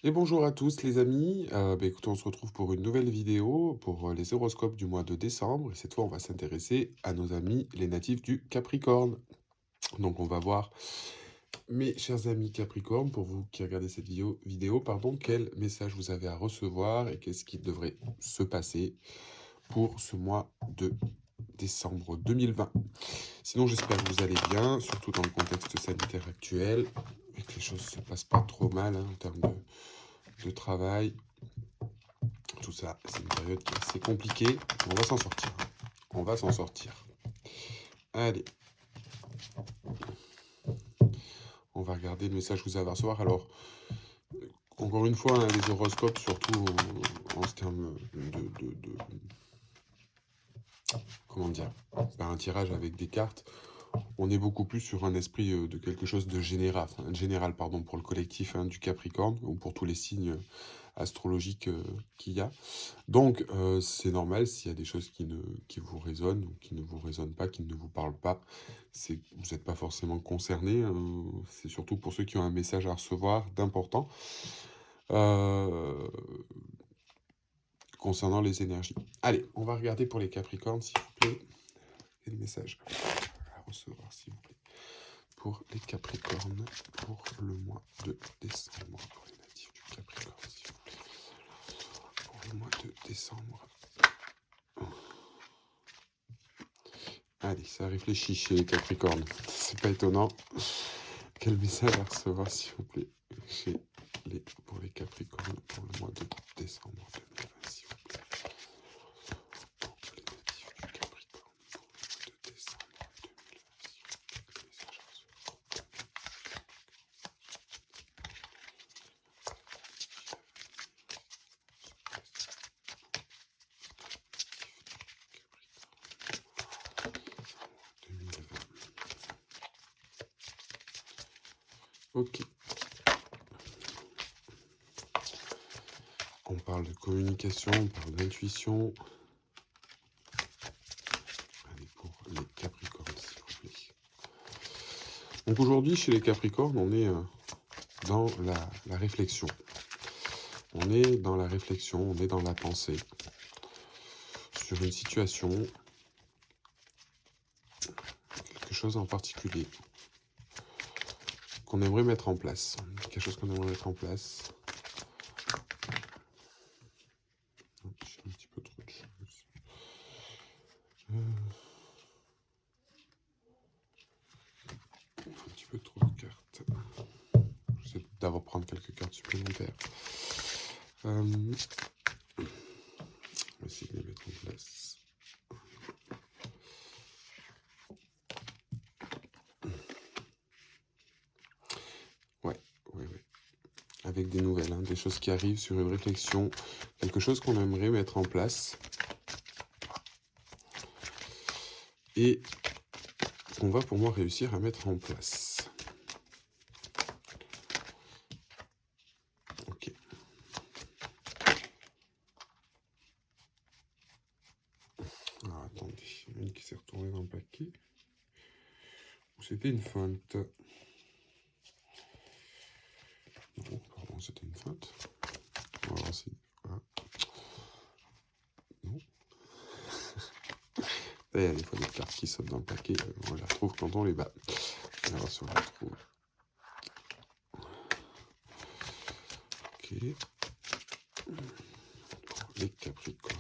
Et bonjour à tous les amis, écoutez, on se retrouve pour une nouvelle vidéo pour les horoscopes du mois de décembre. Et cette fois, on va s'intéresser à nos amis les natifs du Capricorne. Donc on va voir, mes chers amis Capricorne, pour vous qui regardez cette vidéo, pardon, quel message vous avez à recevoir et qu'est-ce qui devrait se passer pour ce mois de décembre 2020. Sinon, j'espère que vous allez bien, surtout dans le contexte sanitaire actuel, et que les choses se passent pas trop mal en termes de travail. Tout ça, c'est une période qui est assez compliquée. On va s'en sortir. On va s'en sortir. Allez, on va regarder le message que vous avez à recevoir. Alors, encore une fois, hein, les horoscopes, surtout en ce terme comment dire, par un tirage avec des cartes, on est beaucoup plus sur un esprit de quelque chose de général pardon, pour le collectif du Capricorne, ou pour tous les signes astrologiques qu'il y a. Donc, c'est normal s'il y a des choses qui vous résonnent ou qui ne vous résonnent pas, qui ne vous parlent pas. Vous n'êtes pas forcément concerné. C'est surtout pour ceux qui ont un message à recevoir d'important euh, concernant les énergies. Allez, on va regarder pour les Capricornes, s'il vous plaît. Quel message à recevoir, s'il vous plaît, pour les Capricornes pour le mois de décembre. Pour les natifs du Capricorne, s'il vous plaît. Pour le mois de décembre. Allez, ça réfléchit chez les Capricornes. C'est pas étonnant. Quel message à recevoir, s'il vous plaît, pour les Capricornes pour le mois de décembre 2020, s'il vous plaît. Pour les natifs du Capricorne pour le mois de décembre 2020, s'il vous plaît. Quel message à recevoir. Ok. On parle de communication, on parle d'intuition. Allez, pour les Capricornes, s'il vous plaît. Donc aujourd'hui, chez les Capricornes, on est dans la réflexion. On est dans la réflexion, on est dans la pensée sur une situation, quelque chose en particulier qu'on aimerait mettre en place. Quelque chose qu'on aimerait mettre en place. J'ai un petit peu trop de choses. Un petit peu trop de cartes. J'essaie d'abord prendre quelques cartes supplémentaires. On va essayer de les mettre en place. Ouais. Avec des nouvelles, des choses qui arrivent sur une réflexion, quelque chose qu'on aimerait mettre en place. Et qu'on va pour moi réussir à mettre en place. Ok. Alors attendez, il y en a une qui s'est retournée dans le paquet. C'était une feinte. Non, pardon, c'était une feinte. On va voir si... Ah. Non. Il y a des fois des cartes qui sautent dans le paquet, on les retrouve quand on les bat. On va voir si on les retrouve. Ok. Pour les Capricornes.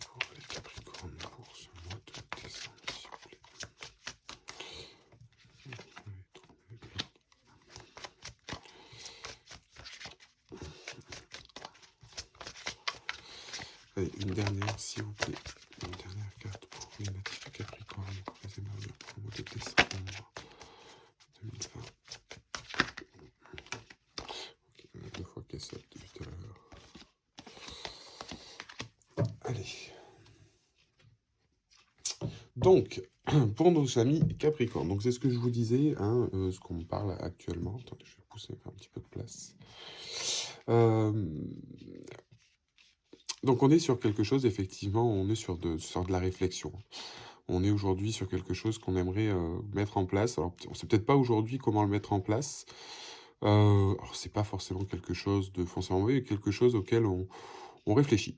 Pour les Capricornes pour ce mois de décembre, s'il vous plaît. Allez, une dernière, s'il vous plaît. Une dernière carte pour les natifs Capricorne pour les émergents pour le mois de décembre 2020. Ok, on a deux fois qu'elle saute depuis tout à l'heure. Allez. Donc, pour nos amis Capricorne, donc c'est ce que je vous disais, ce qu'on me parle actuellement. Attendez, je vais pousser un petit peu de place. Donc on est sur quelque chose, effectivement, on est sur de la réflexion. On est aujourd'hui sur quelque chose qu'on aimerait, mettre en place. Alors, on sait peut-être pas aujourd'hui comment le mettre en place. Alors c'est pas forcément quelque chose de forcément mauvais, mais quelque chose auquel on réfléchit.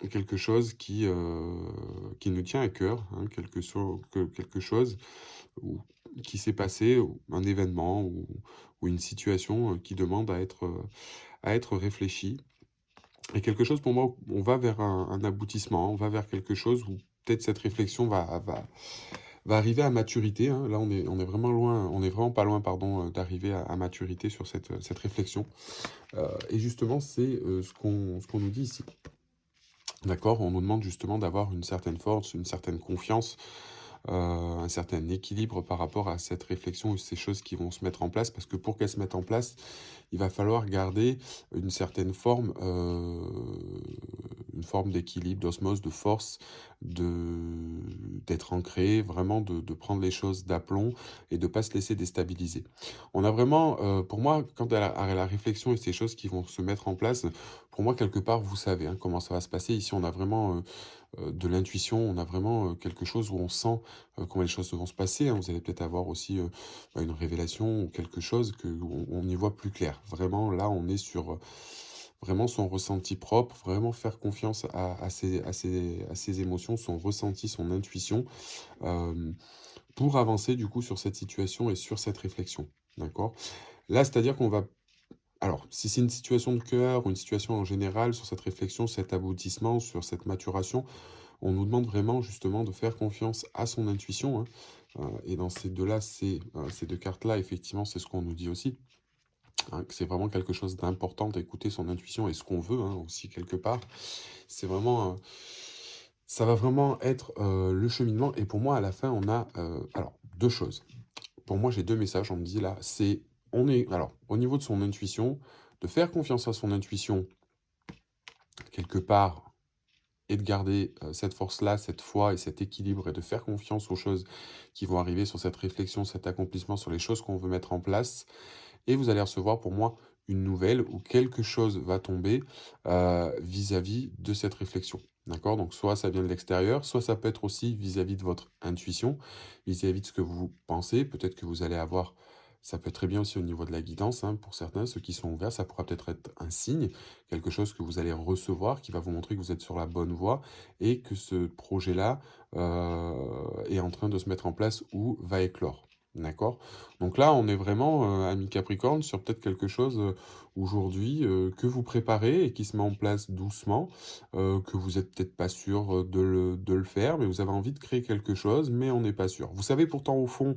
Quelque chose qui nous tient à cœur, hein, quelque chose ou qui s'est passé, ou un événement ou une situation, qui demande à être réfléchie. Et quelque chose pour moi où on va vers un aboutissement, on va vers quelque chose où peut-être cette réflexion va arriver à maturité, hein. Là, on est vraiment loin, on est vraiment pas loin, pardon, d'arriver à maturité sur cette réflexion. Et justement, c'est, ce qu'on nous dit ici. D'accord? On nous demande justement d'avoir une certaine force, une certaine confiance, un certain équilibre par rapport à cette réflexion ou ces choses qui vont se mettre en place. Parce que pour qu'elles se mettent en place, il va falloir garder une forme d'équilibre, d'osmose, de force, d'être ancré, vraiment de prendre les choses d'aplomb et de pas se laisser déstabiliser. On a vraiment, pour moi, quant à la réflexion et ces choses qui vont se mettre en place, pour moi, quelque part, vous savez, hein, comment ça va se passer. Ici, on a vraiment, de l'intuition, on a vraiment, quelque chose où on sent, comment les choses vont se passer, hein. Vous allez peut-être avoir aussi, une révélation ou quelque chose que on y voit plus clair. Vraiment, là, on est sur, vraiment son ressenti propre, vraiment faire confiance à ses émotions, son ressenti, son intuition, hem, pour avancer du coup sur cette situation et sur cette réflexion. D'accord? Là, c'est-à-dire qu'on va alors, si c'est une situation de cœur ou une situation en général sur cette réflexion, cet aboutissement, sur cette maturation, on nous demande vraiment justement de faire confiance à son intuition, hein, et dans ces 2-là, ces 2 cartes-là, effectivement, c'est ce qu'on nous dit aussi, hein, que c'est vraiment quelque chose d'important d'écouter son intuition et ce qu'on veut, hein, aussi quelque part. C'est vraiment, ça va vraiment être, le cheminement et pour moi, à la fin, on a, alors 2 choses. Pour moi, j'ai 2 messages, on me dit là, on est alors, au niveau de son intuition, de faire confiance à son intuition quelque part et de garder, cette force-là, cette foi et cet équilibre et de faire confiance aux choses qui vont arriver sur cette réflexion, cet accomplissement, sur les choses qu'on veut mettre en place et vous allez recevoir pour moi une nouvelle ou quelque chose va tomber, vis-à-vis de cette réflexion. D'accord? Donc soit ça vient de l'extérieur, soit ça peut être aussi vis-à-vis de votre intuition, vis-à-vis de ce que vous pensez. Peut-être que vous allez avoir ça peut être très bien aussi au niveau de la guidance, hein, pour certains, ceux qui sont ouverts, ça pourra peut-être être un signe, quelque chose que vous allez recevoir, qui va vous montrer que vous êtes sur la bonne voie et que ce projet-là, est en train de se mettre en place ou va éclore. D'accord? Donc là, on est vraiment, amis Capricorne, sur peut-être quelque chose, aujourd'hui, que vous préparez et qui se met en place doucement, que vous êtes peut-être pas sûr, de le faire, mais vous avez envie de créer quelque chose, mais on n'est pas sûr. Vous savez pourtant au fond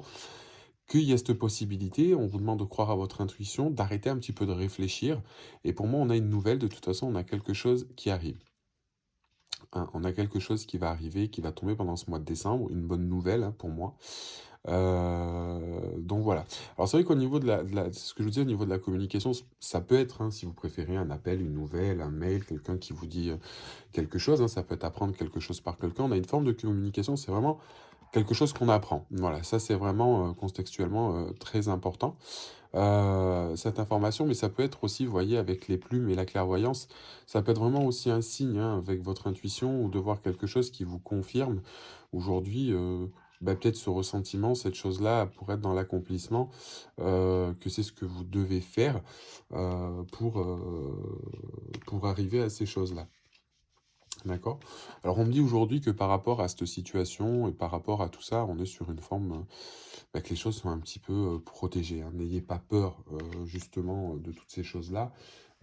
qu'il y a cette possibilité, on vous demande de croire à votre intuition, d'arrêter un petit peu de réfléchir et pour moi, on a une nouvelle, de toute façon, on a quelque chose qui arrive, hein. On a quelque chose qui va arriver, qui va tomber pendant ce mois de décembre, une bonne nouvelle, hein, pour moi. Donc voilà. Alors c'est vrai qu'au niveau de la ce que je vous disais au niveau de la communication, ça peut être, hein, si vous préférez, un appel, une nouvelle, un mail, quelqu'un qui vous dit, quelque chose, hein, ça peut être apprendre quelque chose par quelqu'un. On a une forme de communication, c'est vraiment quelque chose qu'on apprend. Voilà, ça c'est vraiment, contextuellement, très important, cette information, mais ça peut être aussi, vous voyez, avec les plumes et la clairvoyance, ça peut être vraiment aussi un signe, hein, avec votre intuition ou de voir quelque chose qui vous confirme aujourd'hui, bah, peut-être ce ressentiment, cette chose-là pour être dans l'accomplissement, que c'est ce que vous devez faire, pour arriver à ces choses-là. D'accord? Alors on me dit aujourd'hui que par rapport à cette situation et par rapport à tout ça, on est sur une forme, bah, que les choses sont un petit peu, protégées, hein. N'ayez pas peur, justement, de toutes ces choses-là.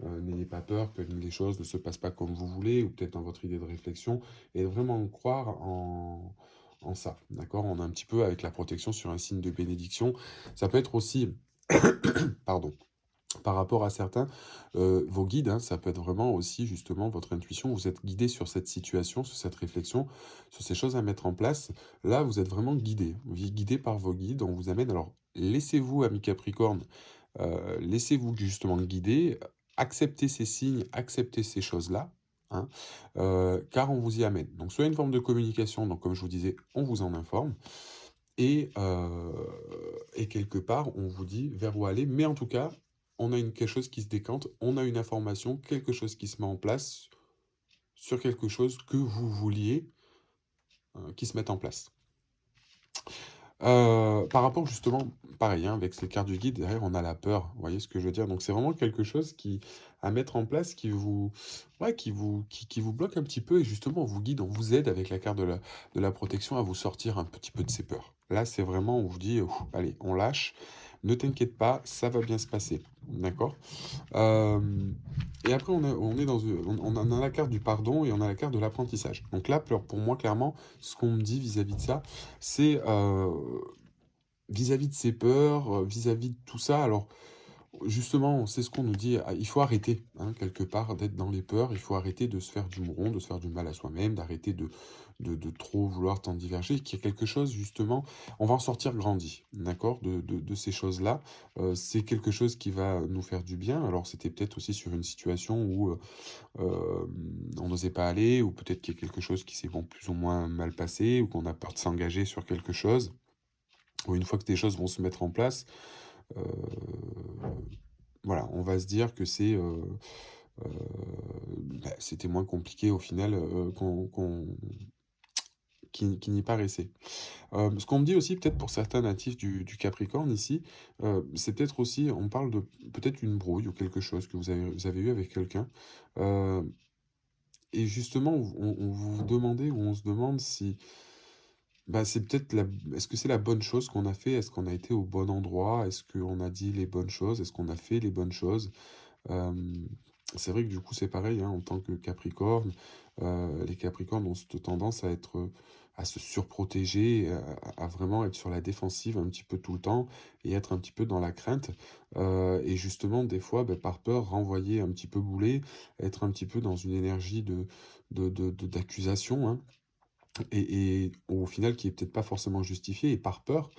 N'ayez pas peur que les choses ne se passent pas comme vous voulez ou peut-être dans votre idée de réflexion et vraiment croire en ça, d'accord? On est un petit peu avec la protection sur un signe de bénédiction. Ça peut être aussi pardon. Par rapport à certains, vos guides, hein, ça peut être vraiment aussi justement votre intuition. Vous êtes guidé sur cette situation, sur cette réflexion, sur ces choses à mettre en place. Là, vous êtes vraiment guidé. Vous êtes guidé par vos guides. On vous amène. Alors, laissez-vous, ami Capricorne, laissez-vous justement guider. Acceptez ces signes, acceptez ces choses-là, hein, car on vous y amène. Donc, soit une forme de communication. Donc, comme je vous disais, on vous en informe. Et quelque part, on vous dit vers où aller, mais en tout cas, on a quelque chose qui se décante, on a une information, quelque chose qui se met en place sur quelque chose que vous vouliez, qui se mette en place. Par rapport justement, pareil, hein, avec ces cartes du guide, derrière, on a la peur. Vous voyez ce que je veux dire? Donc c'est vraiment quelque chose qui à mettre en place qui vous ouais, qui vous bloque un petit peu et justement on vous guide, on vous aide avec la carte de la protection à vous sortir un petit peu de ces peurs. Là, c'est vraiment on vous dit: «Ouf, allez, on lâche, ne t'inquiète pas, ça va bien se passer». D'accord? Hem et après on est dans on a la carte du pardon et on a la carte de l'apprentissage. Donc là, pour moi, clairement, ce qu'on me dit vis-à-vis de ça, c'est, vis-à-vis de ses peurs, vis-à-vis de tout ça, alors justement, c'est ce qu'on nous dit, il faut arrêter, hein, quelque part, d'être dans les peurs. Il faut arrêter de se faire du mouron, de se faire du mal à soi-même, d'arrêter de trop vouloir t'en diverger, qu'il y a quelque chose justement on va en sortir grandi, d'accord? De ces choses-là. C'est quelque chose qui va nous faire du bien. Alors c'était peut-être aussi sur une situation où, on n'osait pas aller ou peut-être qu'il y a quelque chose qui s'est, bon, plus ou moins mal passé ou qu'on a peur de s'engager sur quelque chose. Ou une fois que des choses vont se mettre en place, heu, voilà, on va se dire que heu, c'était moins compliqué au final, qu'il n'y paraissait. Ce qu'on me dit aussi peut-être pour certains natifs du Capricorne ici, c'est peut-être aussi on parle de peut-être une brouille ou quelque chose que vous avez eu avec quelqu'un, heu et justement on vous demandait ou on se demande si, bah, c'est peut-être la est-ce que c'est la bonne chose qu'on a fait? Est-ce qu'on a été au bon endroit? Est-ce qu'on a dit les bonnes choses? Est-ce qu'on a fait les bonnes choses? Hem, c'est vrai que du coup, c'est pareil, hein, en tant que Capricorne, les Capricornes ont cette tendance à être, à se surprotéger, à vraiment être sur la défensive un petit peu tout le temps et être un petit peu dans la crainte, et justement des fois, bah, par peur, renvoyer un petit peu bouler, être un petit peu dans une énergie d'accusation, hein. Et au final qui est peut-être pas forcément justifié et par peur,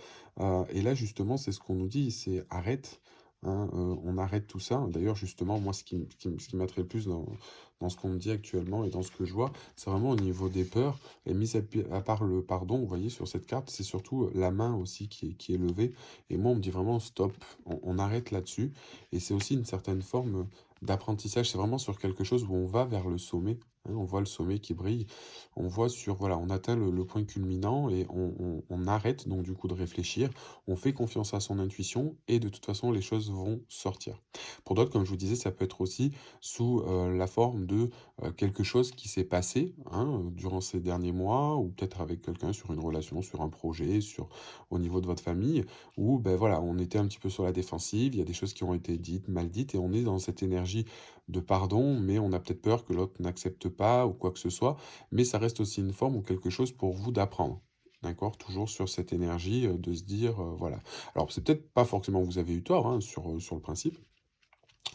et là justement c'est ce qu'on nous dit, c'est: «Arrête, hein, on arrête tout ça». D'ailleurs justement moi ce qui m'attrait le plus dans ce qu'on me dit actuellement et dans ce que je vois, c'est vraiment au niveau des peurs et mis à part le pardon, vous voyez sur cette carte, c'est surtout, la main aussi qui est levée et moi on me dit vraiment: «Stop, on arrête là-dessus» et c'est aussi une certaine forme, d'apprentissage. C'est vraiment sur quelque chose où on va vers le sommet, hein, on voit le sommet qui brille on voit sur voilà, on atteint le point culminant et on arrête donc du coup de réfléchir, on fait confiance à son intuition et de toute façon les choses vont sortir. Pour d'autres, comme je vous disais, ça peut être aussi sous, la forme de, quelque chose qui s'est passé, hein, durant ces derniers mois ou peut-être avec quelqu'un sur une relation, sur un projet, sur au niveau de votre famille où, ben voilà, on était un petit peu sur la défensive, il y a des choses qui ont été dites, mal dites et on est dans cette énergie de pardon, mais on a peut-être peur que l'autre n'accepte pas ou quoi que ce soit mais ça reste aussi une forme ou quelque chose pour vous d'apprendre. D'accord? Toujours sur cette énergie, de se dire, voilà. Alors c'est peut-être pas forcément vous avez eu tort, hein, sur le principe,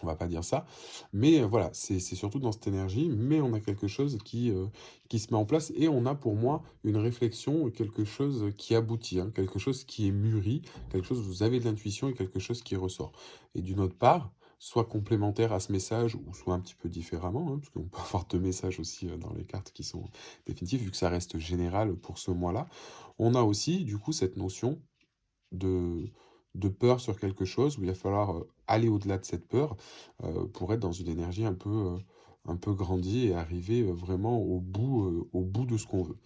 on va pas dire ça, mais voilà, c'est surtout dans cette énergie, mais on a quelque chose qui se met en place et on a pour moi une réflexion, quelque chose qui aboutit, hein, quelque chose qui est mûri, quelque chose où vous avez de l'intuition et quelque chose qui ressort. Et d'une autre part, soit complémentaire à ce message ou soit un petit peu différemment, hein, parce qu'on peut avoir 2 messages aussi, dans les cartes qui sont définitifs, vu que ça reste général pour ce mois-là. On a aussi du coup cette notion de de peur sur quelque chose où il va falloir, aller au-delà de cette peur, pour être dans une énergie un peu grandie et arriver, vraiment au bout de ce qu'on veut.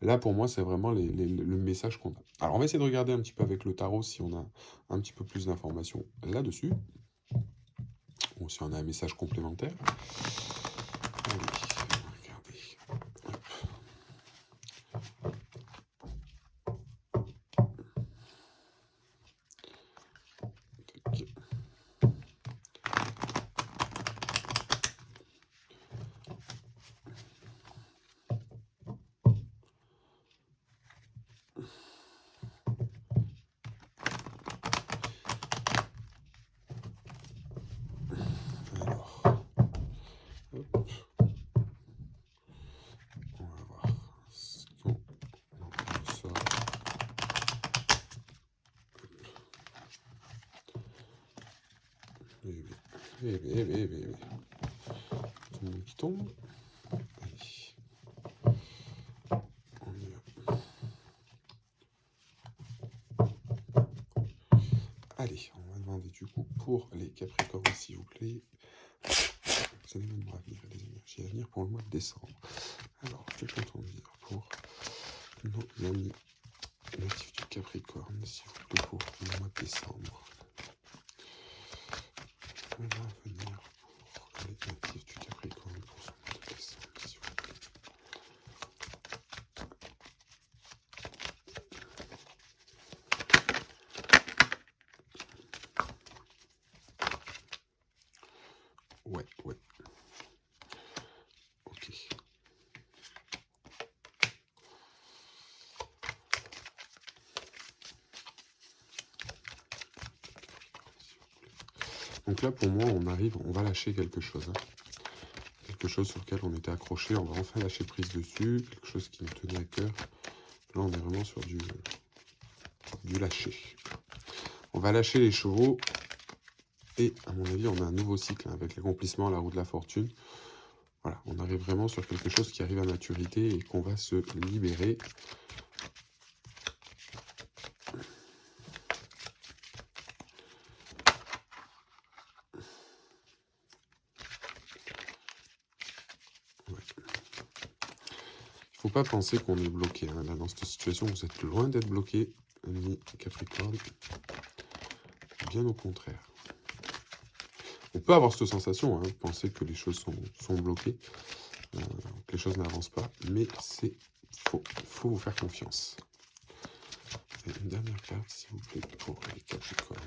Là, pour moi, c'est vraiment le message qu'on a. Alors, on va essayer de regarder un petit peu avec le tarot si on a un petit peu plus d'informations là-dessus, ou si on a un message complémentaire. Allez, regardez. Tac. Alors, hop, on va voir ce qu'on en sort. Eh beh, eh beh, eh beh, eh beh, eh beh. Tout le monde qui tombe. Allez, on y va. Allez, on va demander du coup pour les Capricornes, s'il vous plaît, les événements à venir et les énergies à venir pour le mois de décembre. Alors, que peut-on dire pour nos amis natifs du Capricorne, s'il vous plaît, pour le mois de décembre. On va venir pour les natifs du Capricorne pour ce mois de décembre, s'il vous plaît. Ouais. Ok. Donc là, pour moi, on va lâcher quelque chose. Hein. Quelque chose sur lequel on était accroché, on va enfin lâcher prise dessus. Quelque chose qui nous tenait à cœur. Là, on est vraiment sur du lâcher. On va lâcher les chevaux. Et à mon avis, on a un nouveau cycle hein, avec l'accomplissement, la roue de la fortune. Voilà, on arrive vraiment sur quelque chose qui arrive à maturité et qu'on va se libérer. Ouais. Il ne faut pas penser qu'on est bloqué. Hein. Là, dans cette situation, vous êtes loin d'être bloqué, ami Capricorne. Bien au contraire. On peut avoir cette sensation, hein, penser que les choses sont bloquées, que les choses n'avancent pas, mais c'est faux. Il faut vous faire confiance. Et une dernière carte, s'il vous plaît, pour les Capricornes.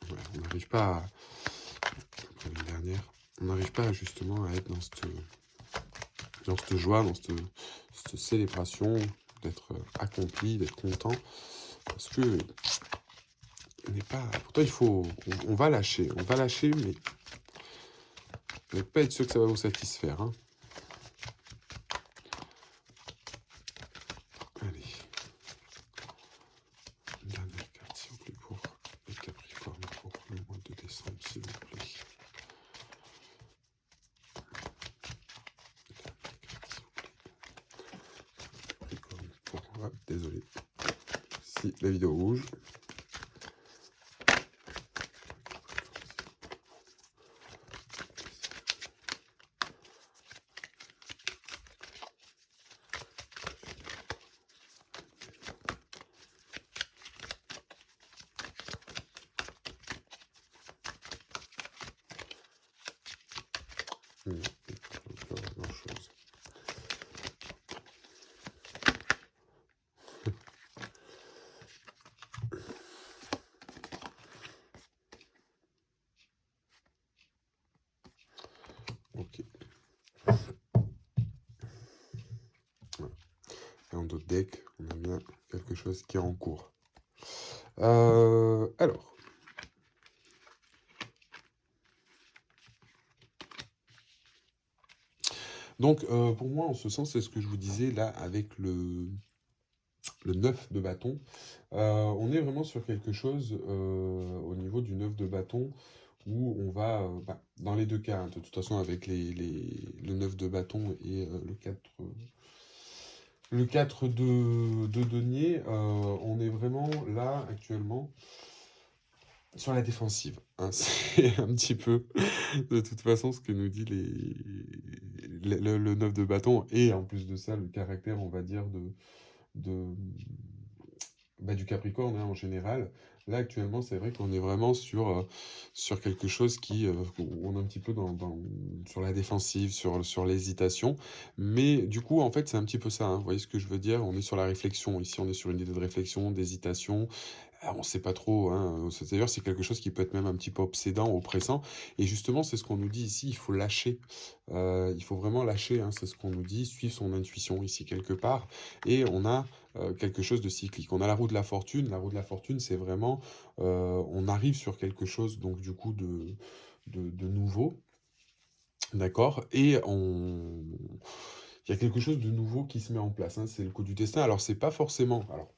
Ouais, on n'arrive pas à... Après une dernière, on n'arrive pas justement à être dans cette joie, dans cette célébration, d'être accompli, d'être content, parce que on n'est pas... Pourtant, on va lâcher, mais vous n'allez pas être sûr que ça va vous satisfaire. Hein. Allez. Une dernière carte, s'il vous plaît, pour les Capricornes, pour le mois de décembre, s'il vous plaît. Capricorne, pour... Ah, désolé. Si la vidéo rouge. Non, pas grand-chose. Ok. Voilà. Et en d'autres decks, on a bien quelque chose qui est en cours. Alors. Donc, pour moi, en ce sens, c'est ce que je vous disais là avec le 9 de bâton. On est vraiment sur quelque chose au niveau du 9 de bâton où on va, dans les deux cas, hein, de toute façon, avec le 9 de bâton et le 4 de denier, on est vraiment là actuellement sur la défensive. Hein. C'est un petit peu, de toute façon, ce que nous dit le 9 de bâton et en plus de ça, le caractère, on va dire, de, du Capricorne hein, en général. Là, actuellement, c'est vrai qu'on est vraiment sur quelque chose où on est un petit peu sur la défensive, sur l'hésitation. Mais du coup, en fait, c'est un petit peu ça. Hein, vous voyez ce que je veux dire? On est sur la réflexion. Ici, on est sur une idée de réflexion, d'hésitation. On ne sait pas trop. Hein, d'ailleurs, c'est quelque chose qui peut être même un petit peu obsédant, oppressant. Et justement, c'est ce qu'on nous dit ici. Il faut lâcher. Il faut vraiment lâcher. Hein, c'est ce qu'on nous dit. Suivre son intuition ici, quelque part. Et on a quelque chose de cyclique. On a la roue de la fortune. La roue de la fortune, c'est vraiment, on arrive sur quelque chose, donc du coup, de nouveau, d'accord? Et il y a quelque chose de nouveau qui se met en place. Hein, c'est le coup du destin. Alors, c'est pas forcément... Alors,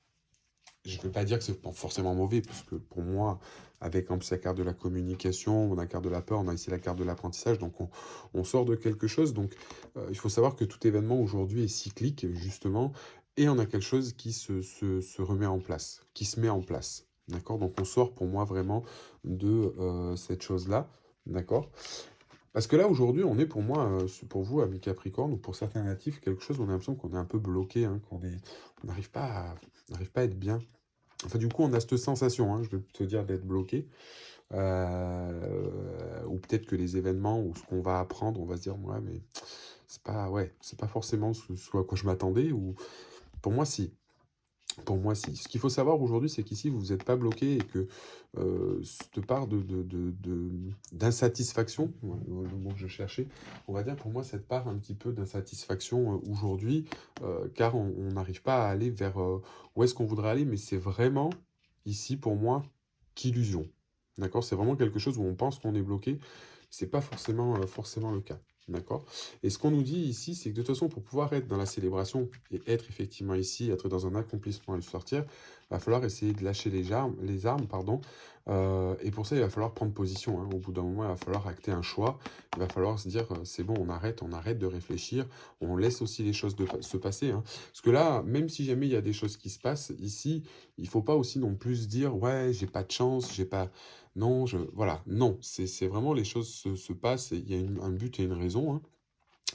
je ne veux pas dire que c'est pas forcément mauvais, parce que pour moi, avec en plus la carte de la communication, on a la carte de la peur, on a ici la carte de l'apprentissage, donc on sort de quelque chose. Donc il faut savoir que tout événement aujourd'hui est cyclique, justement, et on a quelque chose qui se remet en place, qui se met en place. D'accord? Donc on sort pour moi vraiment de cette chose-là. D'accord? Parce que là, aujourd'hui, on est pour moi, pour vous, amis Capricorne, ou pour certains natifs, quelque chose où on a l'impression qu'on est un peu bloqué, hein, on n'arrive pas à être bien. Enfin, du coup, on a cette sensation, hein, je vais te dire, d'être bloqué. Ou peut-être que les événements ou ce qu'on va apprendre, on va se dire, ouais, mais c'est pas forcément ce à quoi je m'attendais. Ou pour moi, si. Pour moi, si. Ce qu'il faut savoir aujourd'hui, c'est qu'ici, vous êtes pas bloqué et que cette part d'insatisfaction, ouais, le mot que je cherchais, on va dire pour moi cette part un petit peu d'insatisfaction aujourd'hui, car on n'arrive pas à aller vers où est-ce qu'on voudrait aller, mais c'est vraiment ici pour moi qu'illusion. D'accord? C'est vraiment quelque chose où on pense qu'on est bloqué. C'est pas forcément le cas. D'accord? Et ce qu'on nous dit ici, c'est que de toute façon, pour pouvoir être dans la célébration et être effectivement ici, être dans un accomplissement et sortir, il va falloir essayer de lâcher les armes, pardon. Et pour ça, il va falloir prendre position, hein. Au bout d'un moment, il va falloir acter un choix. Il va falloir se dire, c'est bon, on arrête de réfléchir, on laisse aussi les choses se passer, hein. Parce que là, même si jamais il y a des choses qui se passent ici, il faut pas aussi non plus se dire, ouais, j'ai pas de chance, j'ai pas. Non, voilà, non, c'est vraiment les choses se passent et il y a un but et une raison, hein,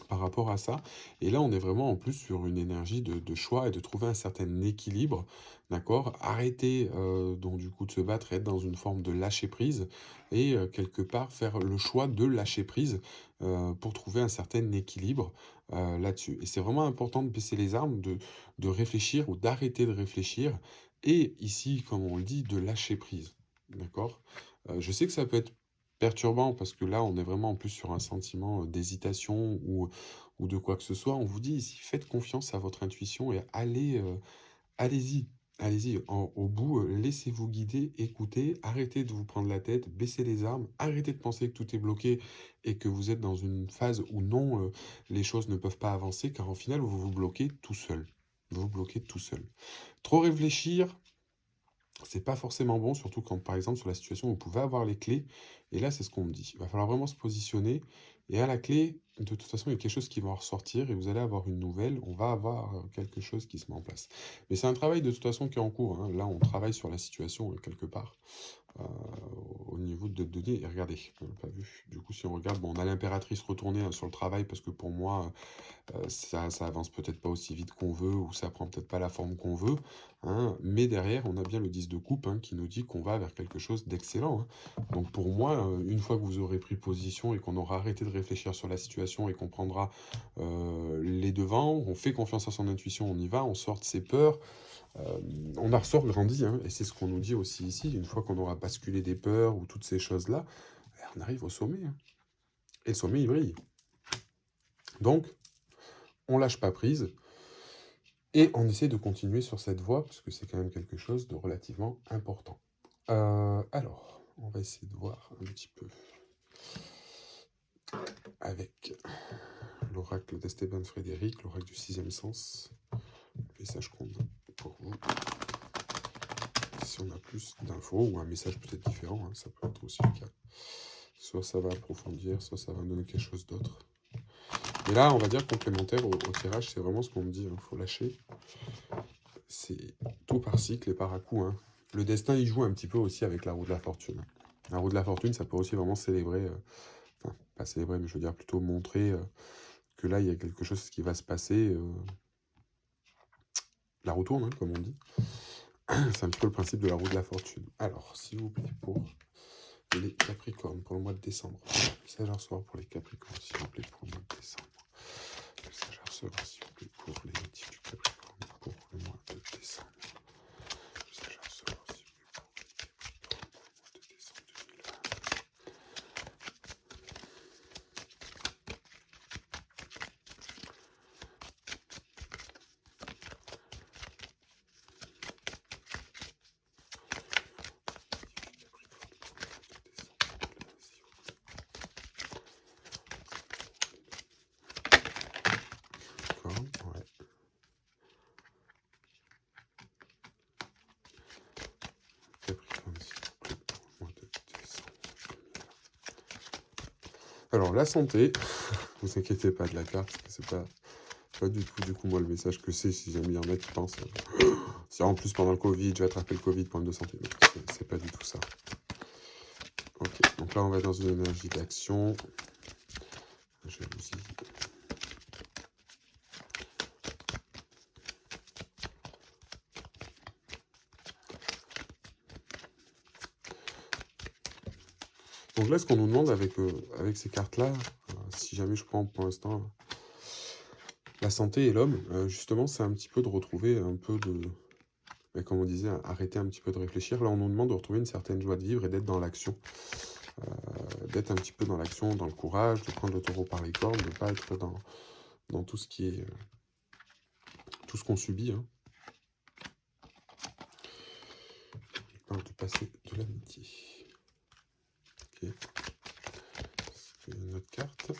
par rapport à ça. Et là, on est vraiment en plus sur une énergie de choix et de trouver un certain équilibre, d'accord? Arrêter donc du coup de se battre, être dans une forme de lâcher prise et quelque part faire le choix de lâcher prise pour trouver un certain équilibre là-dessus. Et c'est vraiment important de baisser les armes, de réfléchir ou d'arrêter de réfléchir et ici, comme on le dit, de lâcher prise, d'accord? Je sais que ça peut être perturbant parce que là, on est vraiment en plus sur un sentiment d'hésitation ou de quoi que ce soit. On vous dit ici, faites confiance à votre intuition et allez-y, allez-y, au bout, laissez-vous guider, écoutez, arrêtez de vous prendre la tête, baissez les armes, arrêtez de penser que tout est bloqué et que vous êtes dans une phase où non, les choses ne peuvent pas avancer, car au final, vous vous bloquez tout seul. Vous vous bloquez tout seul. Trop réfléchir, c'est pas forcément bon, surtout quand, par exemple, sur la situation, vous pouvez avoir les clés. Et là, c'est ce qu'on me dit. Il va falloir vraiment se positionner. Et à la clé, de toute façon, il y a quelque chose qui va ressortir et vous allez avoir une nouvelle. On va avoir quelque chose qui se met en place. Mais c'est un travail de toute façon qui est en cours, hein. Là, on travaille sur la situation quelque part euh, au niveau de données. Et regardez, on n'a pas vu. Du coup, si on regarde, bon, on a l'impératrice retournée hein, sur le travail parce que pour moi, ça avance peut-être pas aussi vite qu'on veut ou ça prend peut-être pas la forme qu'on veut, hein, mais derrière, on a bien le 10 de coupe hein, qui nous dit qu'on va vers quelque chose d'excellent, hein. Donc pour moi, une fois que vous aurez pris position et qu'on aura arrêté de réfléchir sur la situation et qu'on prendra les devants, on fait confiance à son intuition, on y va, on sort de ses peurs, on en ressort grandi, hein, et c'est ce qu'on nous dit aussi ici, une fois qu'on aura basculé des peurs ou toutes ces choses-là, on arrive au sommet, hein. Et le sommet, il brille. Donc, on lâche pas prise, et on essaie de continuer sur cette voie, parce que c'est quand même quelque chose de relativement important. Alors, on va essayer de voir un petit peu avec l'oracle d'Esteban Frédéric, l'oracle du sixième sens, le message qu'on a pour vous. Si on a plus d'infos, ou un message peut-être différent, hein, ça peut être aussi le cas. Soit ça va approfondir, soit ça va donner quelque chose d'autre. Et là, on va dire complémentaire au tirage, c'est vraiment ce qu'on me dit, il faut lâcher. C'est tout par cycle et par à coup, hein. Le destin, il joue un petit peu aussi avec la roue de la fortune. La roue de la fortune, ça peut aussi vraiment célébrer, enfin, pas célébrer, mais je veux dire plutôt montrer que là, il y a quelque chose qui va se passer. La roue tourne, hein, comme on dit. C'est un petit peu le principe de la roue de la fortune. Alors, s'il vous plaît, pour les Capricornes, pour le mois de décembre. Message à recevoir pour les Capricornes, s'il vous plaît, pour le mois de décembre. Message à recevoir, s'il vous plaît, pour les natifs du Capricorne, pour le mois de décembre. Message à recevoir, s'il vous plaît, pour les Capricornes, pour le mois de décembre 2020. Ouais. Capricorne, s'il vous plaît, pour le mois de décembre 2020. Alors, la santé, vous inquiétez pas de la carte, parce que c'est pas du tout, du coup, moi, le message que c'est, si jamais il y en a qui pensent, si en plus, pendant le Covid, j'ai attrapé le Covid, problème de santé, mais c'est pas du tout ça. Ok, donc là, on va dans une énergie d'action. Donc là, ce qu'on nous demande avec ces cartes-là, si jamais je prends pour l'instant la santé et l'homme, justement, c'est un petit peu de retrouver un peu de, mais comme on disait, arrêter un petit peu de réfléchir. Là, on nous demande de retrouver une certaine joie de vivre et d'être dans l'action. D'être un petit peu dans l'action, dans le courage, de prendre le taureau par les cornes, de ne pas être dans tout ce qui est tout ce qu'on subit. Hein. Il parle de passer de l'amitié. Ok. Une autre carte,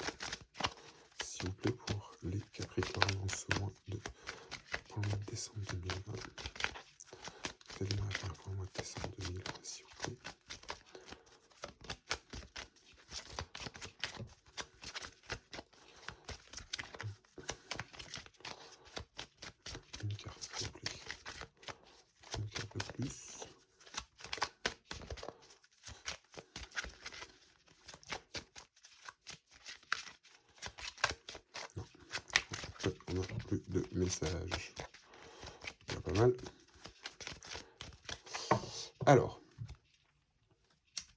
s'il vous plaît, pour les Capricornes en ce mois pour le mois de décembre 2020. Quel est ma carte pour le mois de décembre 2020, s'il vous plaît. Une carte, s'il vous plaît. Une carte de plus. Non. On n'a plus de messages. Pas mal. Alors.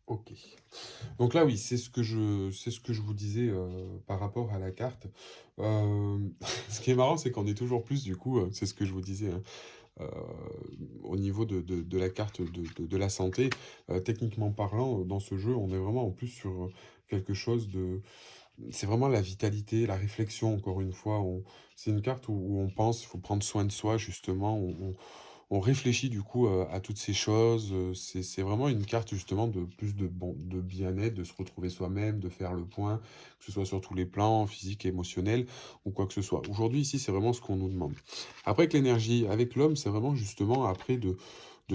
Ok. Donc là, oui, c'est ce que je vous disais par rapport à la carte. Ce qui est marrant, c'est qu'on est toujours plus, du coup, c'est ce que je vous disais, hein, au niveau de la carte de la santé. Techniquement parlant, dans ce jeu, on est vraiment en plus sur quelque chose de... C'est vraiment la vitalité, la réflexion, encore une fois. C'est une carte où on pense, il faut prendre soin de soi, justement. On réfléchit du coup à toutes ces choses. C'est vraiment une carte justement de plus de bien-être, de se retrouver soi-même, de faire le point, que ce soit sur tous les plans, physique, émotionnel ou quoi que ce soit. Aujourd'hui, ici, c'est vraiment ce qu'on nous demande. Après que l'énergie avec l'homme, c'est vraiment justement après de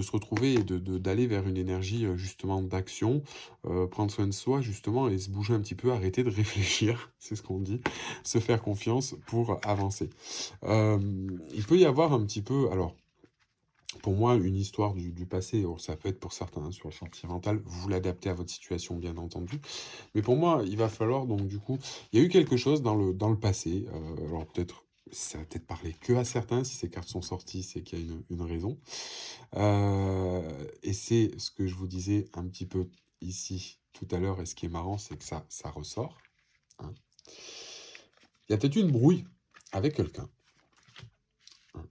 se retrouver et d'aller vers une énergie justement d'action, prendre soin de soi justement et se bouger un petit peu, arrêter de réfléchir, c'est ce qu'on dit, se faire confiance pour avancer. Il peut y avoir un petit peu, alors pour moi, une histoire du passé, alors ça peut être pour certains hein, sur le sentimental, vous l'adaptez à votre situation, bien entendu. Mais pour moi, il va falloir, donc du coup, il y a eu quelque chose dans le passé. Alors peut-être, ça va peut-être parler que à certains, si ces cartes sont sorties, c'est qu'il y a une raison. Et c'est ce que je vous disais un petit peu ici tout à l'heure, et ce qui est marrant, c'est que ça ressort. Hein. Il y a peut-être eu une brouille avec quelqu'un, hein,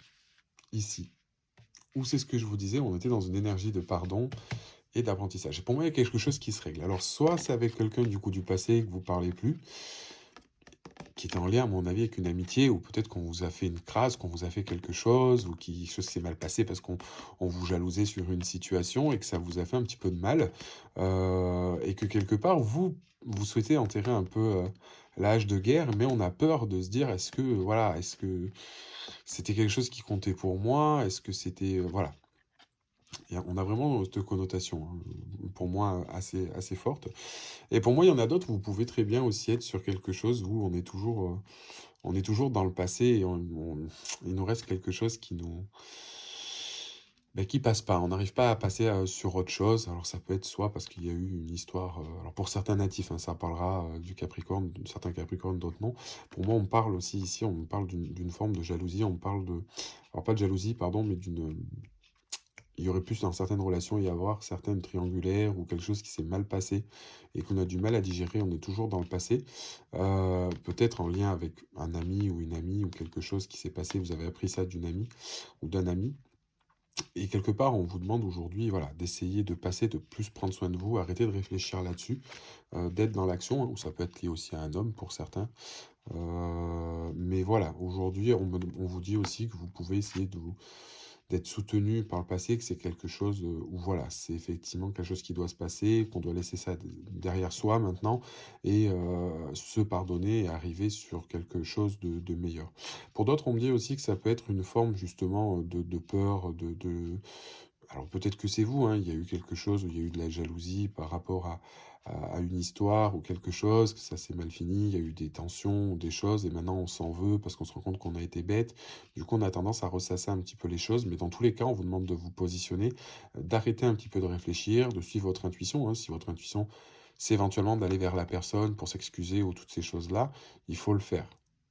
ici. Ou c'est ce que je vous disais, on était dans une énergie de pardon et d'apprentissage. Et pour moi, il y a quelque chose qui se règle. Alors, soit c'est avec quelqu'un du coup du passé que vous parlez plus, qui est en lien, à mon avis, avec une amitié, ou peut-être qu'on vous a fait une crasse, qu'on vous a fait quelque chose, ou quelque chose s'est mal passé parce qu'on vous jalousait sur une situation et que ça vous a fait un petit peu de mal, et que quelque part, vous souhaitez enterrer un peu l'âge de guerre, mais on a peur de se dire, est-ce que c'était quelque chose qui comptait pour moi? Est-ce que c'était, voilà. Et on a vraiment cette connotation, hein, pour moi, assez forte. Et pour moi, il y en a d'autres où vous pouvez très bien aussi être sur quelque chose où on est toujours dans le passé et il nous reste quelque chose qui passe pas. On n'arrive pas à passer sur autre chose. Alors ça peut être soit parce qu'il y a eu une histoire, alors pour certains natifs, hein, ça parlera du Capricorne, de certains Capricornes, d'autres non. Pour moi, on parle aussi ici, on parle d'une forme de jalousie, on parle alors pas de jalousie, pardon, mais il y aurait plus dans certaines relations y avoir certaines triangulaires ou quelque chose qui s'est mal passé et qu'on a du mal à digérer, on est toujours dans le passé. Peut-être en lien avec un ami ou une amie ou quelque chose qui s'est passé, vous avez appris ça d'une amie ou d'un ami. Et quelque part, on vous demande aujourd'hui, voilà, d'essayer de passer, de plus prendre soin de vous, arrêter de réfléchir là-dessus, d'être dans l'action, hein, ou ça peut être lié aussi à un homme pour certains. Mais voilà, aujourd'hui, on vous dit aussi que vous pouvez essayer d'être soutenu par le passé, que c'est quelque chose où voilà, c'est effectivement quelque chose qui doit se passer, qu'on doit laisser ça derrière soi maintenant et se pardonner et arriver sur quelque chose de meilleur. Pour d'autres, on me dit aussi que ça peut être une forme justement de peur, alors peut-être que c'est vous, hein, il y a eu quelque chose où il y a eu de la jalousie par rapport à une histoire ou quelque chose, que ça s'est mal fini, il y a eu des tensions ou des choses, et maintenant on s'en veut parce qu'on se rend compte qu'on a été bête. Du coup, on a tendance à ressasser un petit peu les choses, mais dans tous les cas, on vous demande de vous positionner, d'arrêter un petit peu de réfléchir, de suivre votre intuition. Hein. Si votre intuition, c'est éventuellement d'aller vers la personne pour s'excuser ou toutes ces choses-là, il faut le faire.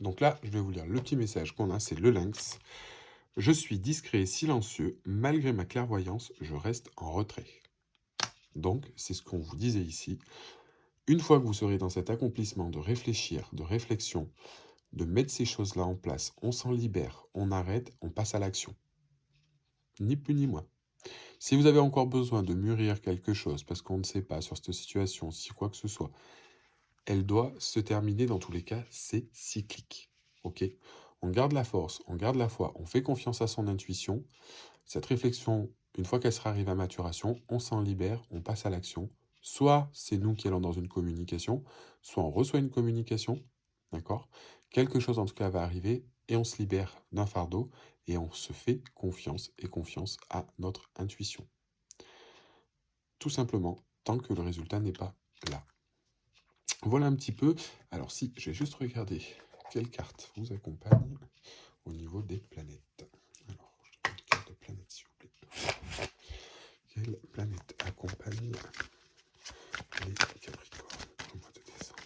Donc là, je vais vous lire le petit message qu'on a, c'est le lynx. Je suis discret et silencieux, malgré ma clairvoyance, je reste en retrait. Donc, c'est ce qu'on vous disait ici. Une fois que vous serez dans cet accomplissement de réfléchir, de réflexion, de mettre ces choses-là en place, on s'en libère, on arrête, on passe à l'action. Ni plus ni moins. Si vous avez encore besoin de mûrir quelque chose, parce qu'on ne sait pas sur cette situation, si quoi que ce soit, elle doit se terminer dans tous les cas, c'est cyclique. Ok? On garde la force, on garde la foi, on fait confiance à son intuition. Cette réflexion, une fois qu'elle sera arrivée à maturation, on s'en libère, on passe à l'action. Soit c'est nous qui allons dans une communication, soit on reçoit une communication, d'accord? Quelque chose en tout cas va arriver et on se libère d'un fardeau et on se fait confiance et confiance à notre intuition. Tout simplement, tant que le résultat n'est pas là. Voilà un petit peu. Alors si, je vais juste regarder quelle carte vous accompagne au niveau des planètes. Alors, je demande une carte de planète, s'il vous plaît. Quelle planète accompagne les Capricornes au mois de décembre?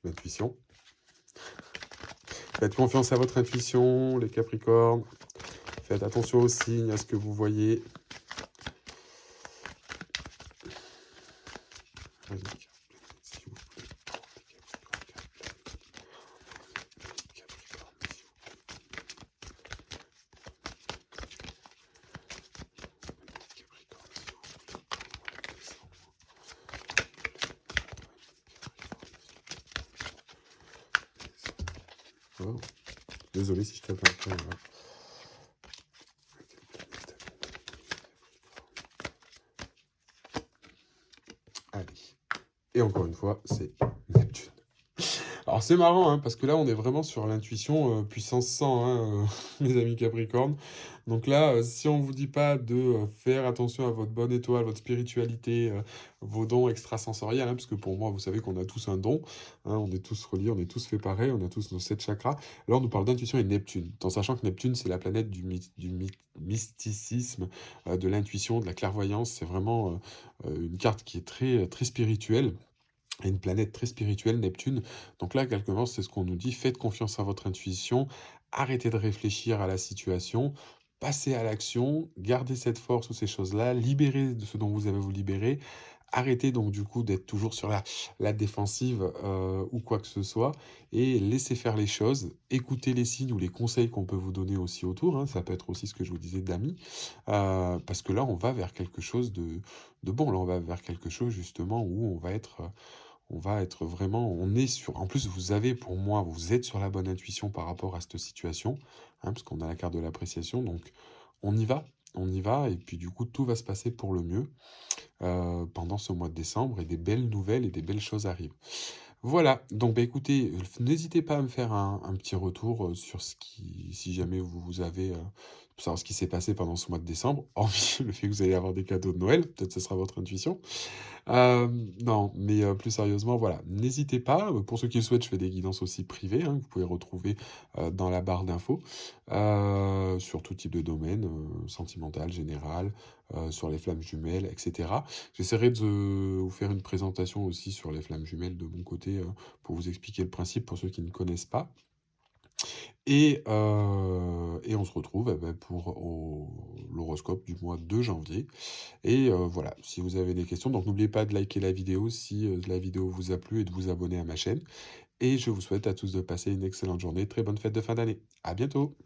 L'intuition. Faites confiance à votre intuition, les Capricornes. Faites attention aux signes, à ce que vous voyez. Oh. Désolé si je tape un peu. Allez. Et encore une fois, c'est Neptune. Alors c'est marrant, hein, parce que là, on est vraiment sur l'intuition puissance 100, hein, mes amis Capricorne. Donc là, si on vous dit pas de faire attention à votre bonne étoile, votre spiritualité, vos dons extrasensoriels, hein, parce que pour moi, vous savez qu'on a tous un don, hein, on est tous reliés, on est tous fait pareil, on a tous nos 7 chakras. Là, on nous parle d'intuition et de Neptune, en sachant que Neptune, c'est la planète du mysticisme, de l'intuition, de la clairvoyance. C'est vraiment une carte qui est très, très spirituelle. Et une planète très spirituelle, Neptune. Donc là, quelque part, c'est ce qu'on nous dit, faites confiance à votre intuition, arrêtez de réfléchir à la situation, passez à l'action, gardez cette force ou ces choses-là, libérez de ce dont vous avez vous libérer, arrêtez donc du coup d'être toujours sur la défensive ou quoi que ce soit, et laissez faire les choses, écoutez les signes ou les conseils qu'on peut vous donner aussi autour, hein, ça peut être aussi ce que je vous disais d'amis, parce que là, on va vers quelque chose de bon, là, on va vers quelque chose justement où on va être vraiment, on est sur, en plus vous avez pour moi, vous êtes sur la bonne intuition par rapport à cette situation, hein, parce qu'on a la carte de l'appréciation, donc on y va, et puis du coup tout va se passer pour le mieux pendant ce mois de décembre, et des belles nouvelles et des belles choses arrivent. Voilà, donc bah, écoutez, n'hésitez pas à me faire un petit retour sur ce qui, si jamais vous avez, pour savoir ce qui s'est passé pendant ce mois de décembre, hormis le fait que vous allez avoir des cadeaux de Noël, peut-être ce sera votre intuition. Non, mais plus sérieusement, voilà, n'hésitez pas. Pour ceux qui le souhaitent, je fais des guidances aussi privées, hein, que vous pouvez retrouver dans la barre d'infos, sur tout type de domaine, sentimental, général, sur les flammes jumelles, etc. J'essaierai de vous faire une présentation aussi sur les flammes jumelles de mon côté, pour vous expliquer le principe pour ceux qui ne connaissent pas. Et on se retrouve pour l'horoscope du mois de janvier. Et voilà, si vous avez des questions, donc n'oubliez pas de liker la vidéo si la vidéo vous a plu et de vous abonner à ma chaîne. Et je vous souhaite à tous de passer une excellente journée. Très bonne fête de fin d'année. À bientôt!